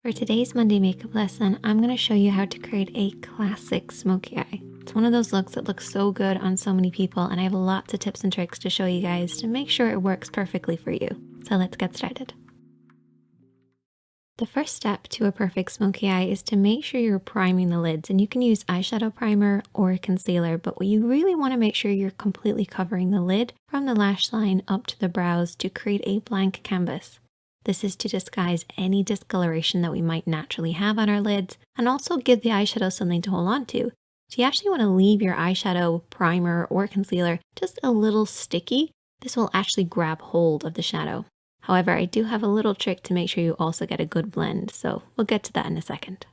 For today's Monday makeup lesson, I'm going to show you how to create a classic smoky eye. It's one of those looks that looks so good on so many people, and I have lots of tips and tricks to show you guys to make sure it works perfectly for you. So let's get started. The first step to a perfect smoky eye is to make sure you're priming the lids, and you can use eyeshadow primer or concealer, but what you really want to make sure you're completely covering the lid from the lash line up to the brows to create a blank canvas. This is to disguise any discoloration that we might naturally have on our lids and also give the eyeshadow something to hold on to. So you actually want to leave your eyeshadow primer or concealer just a little sticky. This will actually grab hold of the shadow. However, I do have a little trick to make sure you also get a good blend, so we'll get to that in a second.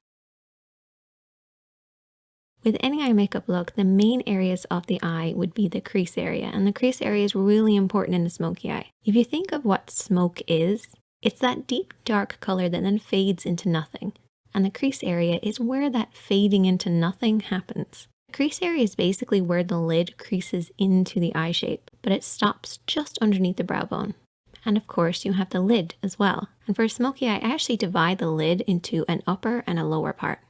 With any eye makeup look, the main areas of the eye would be the crease area, and the crease area is really important in a smoky eye. If you think of what smoke is, it's that deep dark color that then fades into nothing, and the crease area is where that fading into nothing happens. The crease area is basically where the lid creases into the eye shape, but it stops just underneath the brow bone. And of course you have the lid as well. And for a smoky eye, I actually divide the lid into an upper and a lower part.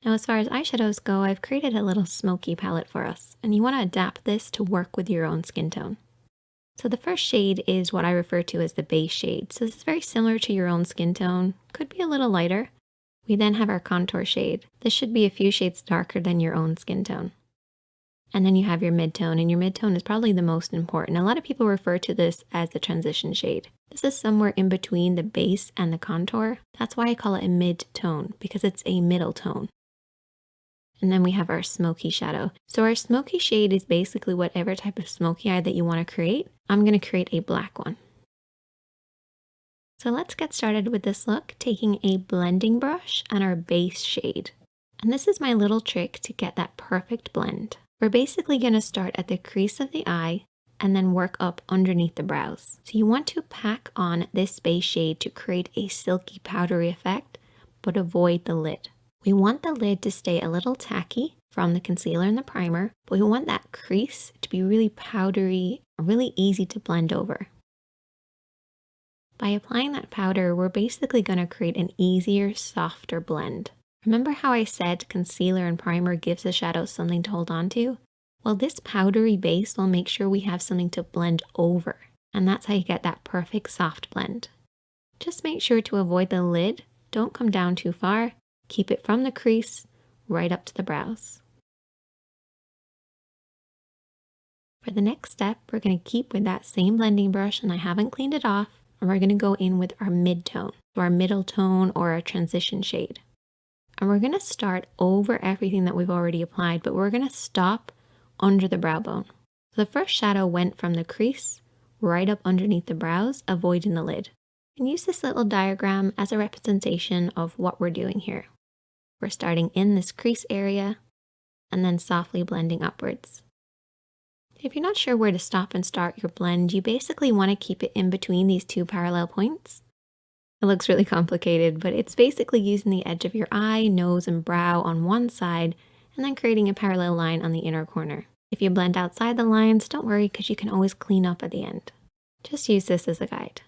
Now as far as eyeshadows go, I've created a little smoky palette for us, and you want to adapt this to work with your own skin tone. So the first shade is what I refer to as the base shade. So this is very similar to your own skin tone, could be a little lighter. We then have our contour shade. This should be a few shades darker than your own skin tone. And then you have your mid-tone, and your mid-tone is probably the most important. A lot of people refer to this as the transition shade. This is somewhere in between the base and the contour. That's why I call it a mid-tone, because it's a middle tone. And then we have our smoky shadow. So our smoky shade is basically whatever type of smoky eye that you want to create. I'm going to create a black one. So let's get started with this look, taking a blending brush and our base shade. And this is my little trick to get that perfect blend. We're basically going to start at the crease of the eye and then work up underneath the brows. So you want to pack on this base shade to create a silky powdery effect, but avoid the lid. We want the lid to stay a little tacky from the concealer and the primer, but we want that crease to be really powdery, really easy to blend over. By applying that powder, we're basically going to create an easier, softer blend. Remember how I said concealer and primer gives the shadow something to hold on to? Well, this powdery base will make sure we have something to blend over, and that's how you get that perfect soft blend. Just make sure to avoid the lid, don't come down too far, keep it from the crease right up to the brows. For the next step, we're going to keep with that same blending brush, and I haven't cleaned it off, and we're going to go in with our mid-tone, so our middle tone or our transition shade. And we're going to start over everything that we've already applied, but we're going to stop under the brow bone. So the first shadow went from the crease right up underneath the brows, avoiding the lid. And use this little diagram as a representation of what we're doing here. We're starting in this crease area and then softly blending upwards. If you're not sure where to stop and start your blend, you basically want to keep it in between these two parallel points. It looks really complicated, but it's basically using the edge of your eye, nose, and brow on one side and then creating a parallel line on the inner corner. If you blend outside the lines, don't worry because you can always clean up at the end. Just use this as a guide.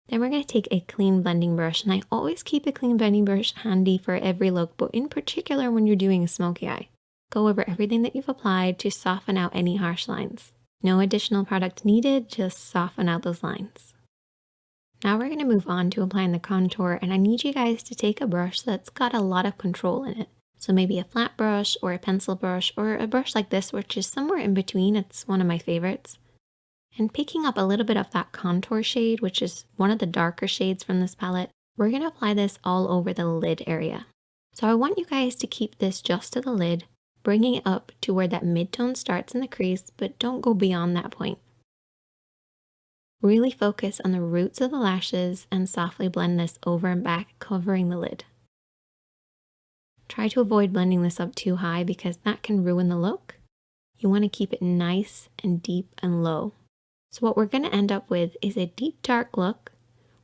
Then we're going to take a clean blending brush, and I always keep a clean blending brush handy for every look, but in particular when you're doing a smoky eye. Go over everything that you've applied to soften out any harsh lines. No additional product needed, just soften out those lines. Now we're going to move on to applying the contour, and I need you guys to take a brush that's got a lot of control in it. So maybe a flat brush or a pencil brush or a brush like this, which is somewhere in between. It's one of my favorites. And picking up a little bit of that contour shade, which is one of the darker shades from this palette, we're going to apply this all over the lid area. So I want you guys to keep this just to the lid, bringing it up to where that mid-tone starts in the crease, but don't go beyond that point. Really focus on the roots of the lashes and softly blend this over and back, covering the lid. Try to avoid blending this up too high because that can ruin the look. You want to keep it nice and deep and low. So what we're going to end up with is a deep dark look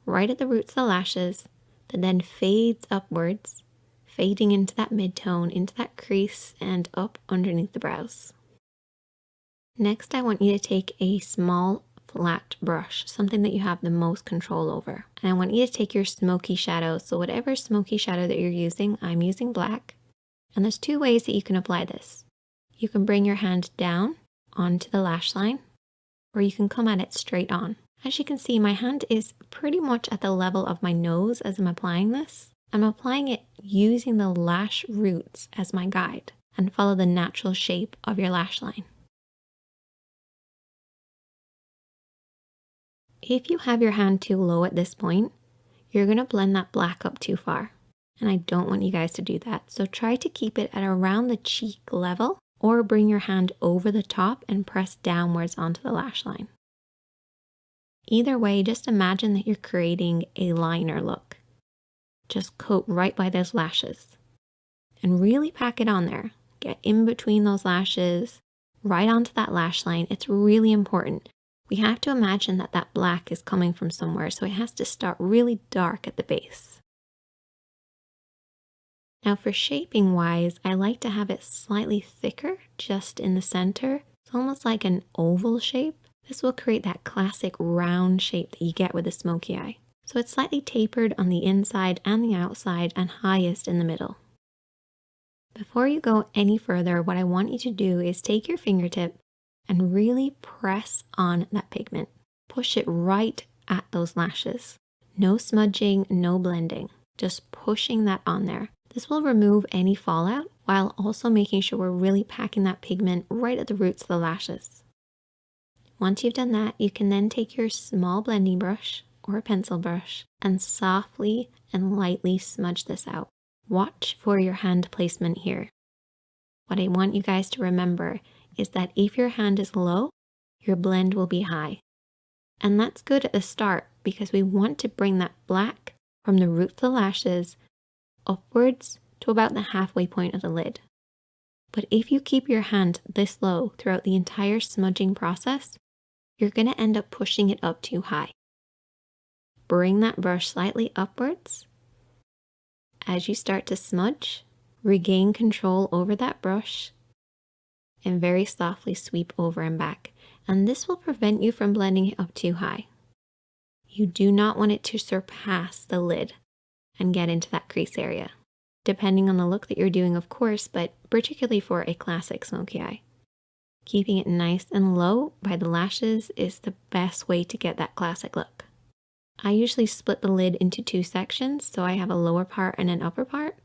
right at the roots of the lashes that then fades upwards, fading into that mid-tone, into that crease, and up underneath the brows. Next, I want you to take a small flat brush, something that you have the most control over. And I want you to take your smoky shadow. So whatever smoky shadow that you're using, I'm using black. And there's two ways that you can apply this. You can bring your hand down onto the lash line, or you can come at it straight on. As you can see, my hand is pretty much at the level of my nose as I'm applying this. I'm applying it using the lash roots as my guide, and follow the natural shape of your lash line. If you have your hand too low at this point, you're going to blend that black up too far. And I don't want you guys to do that. So try to keep it at around the cheek level, or bring your hand over the top and press downwards onto the lash line. Either way, just imagine that you're creating a liner look. Just coat right by those lashes and really pack it on there. Get in between those lashes, right onto that lash line. It's really important. We have to imagine that that black is coming from somewhere, so it has to start really dark at the base. Now for shaping wise, I like to have it slightly thicker just in the center. It's almost like an oval shape. This will create that classic round shape that you get with a smoky eye. So it's slightly tapered on the inside and the outside, and highest in the middle. Before you go any further, what I want you to do is take your fingertip and really press on that pigment. Push it right at those lashes. No smudging, no blending, just pushing that on there. This will remove any fallout while also making sure we're really packing that pigment right at the roots of the lashes. Once you've done that, you can then take your small blending brush or a pencil brush and softly and lightly smudge this out. Watch for your hand placement here. What I want you guys to remember is that if your hand is low, your blend will be high. And that's good at the start because we want to bring that black from the root of the lashes upwards to about the halfway point of the lid. But if you keep your hand this low throughout the entire smudging process, you're going to end up pushing it up too high. Bring that brush slightly upwards. As you start to smudge, regain control over that brush and very softly sweep over and back. And this will prevent you from blending it up too high. You do not want it to surpass the lid and get into that crease area, depending on the look that you're doing, of course, but particularly for a classic smoky eye. Keeping it nice and low by the lashes is the best way to get that classic look. I usually split the lid into two sections, so I have a lower part and an upper part.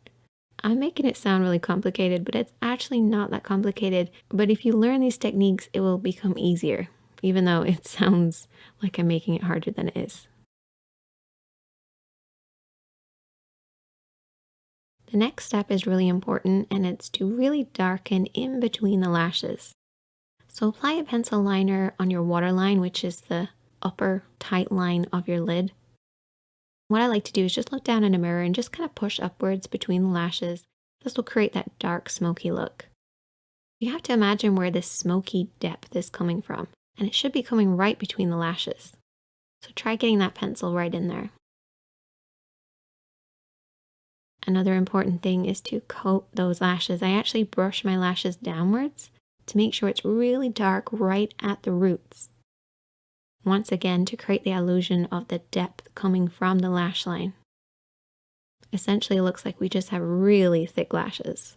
I'm making it sound really complicated, but it's actually not that complicated. But if you learn these techniques, it will become easier, even though it sounds like I'm making it harder than it is. The next step is really important, and it's to really darken in between the lashes. So apply a pencil liner on your waterline, which is the upper tight line of your lid. What I like to do is just look down in a mirror and just kind of push upwards between the lashes. This will create that dark smoky look. You have to imagine where this smoky depth is coming from, and it should be coming right between the lashes. So try getting that pencil right in there. Another important thing is to coat those lashes. I actually brush my lashes downwards to make sure it's really dark right at the roots. Once again, to create the illusion of the depth coming from the lash line. Essentially, it looks like we just have really thick lashes.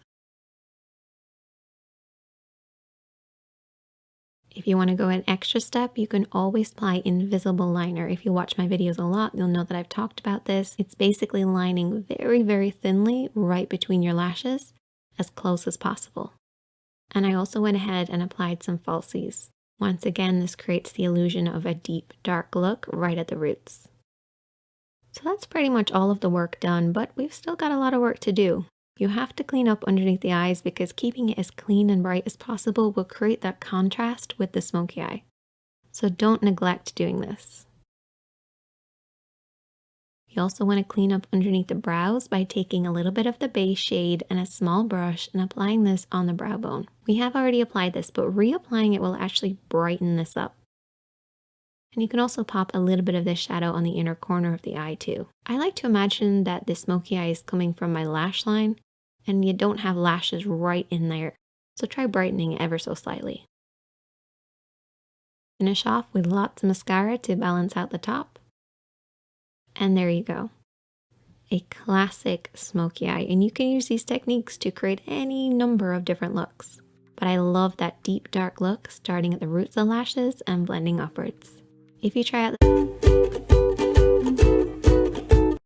If you want to go an extra step, you can always apply invisible liner. If you watch my videos a lot, you'll know that I've talked about this. It's basically lining very, very thinly right between your lashes, as close as possible. And I also went ahead and applied some falsies. Once again, this creates the illusion of a deep, dark look right at the roots. So that's pretty much all of the work done, but we've still got a lot of work to do. You have to clean up underneath the eyes because keeping it as clean and bright as possible will create that contrast with the smoky eye. So don't neglect doing this. You also want to clean up underneath the brows by taking a little bit of the base shade and a small brush and applying this on the brow bone. We have already applied this, but reapplying it will actually brighten this up. And you can also pop a little bit of this shadow on the inner corner of the eye too. I like to imagine that the smoky eye is coming from my lash line and you don't have lashes right in there. So try brightening it ever so slightly. Finish off with lots of mascara to balance out the top. And there you go. A classic smoky eye, and you can use these techniques to create any number of different looks. But I love that deep dark look starting at the roots of the lashes and blending upwards. If you try out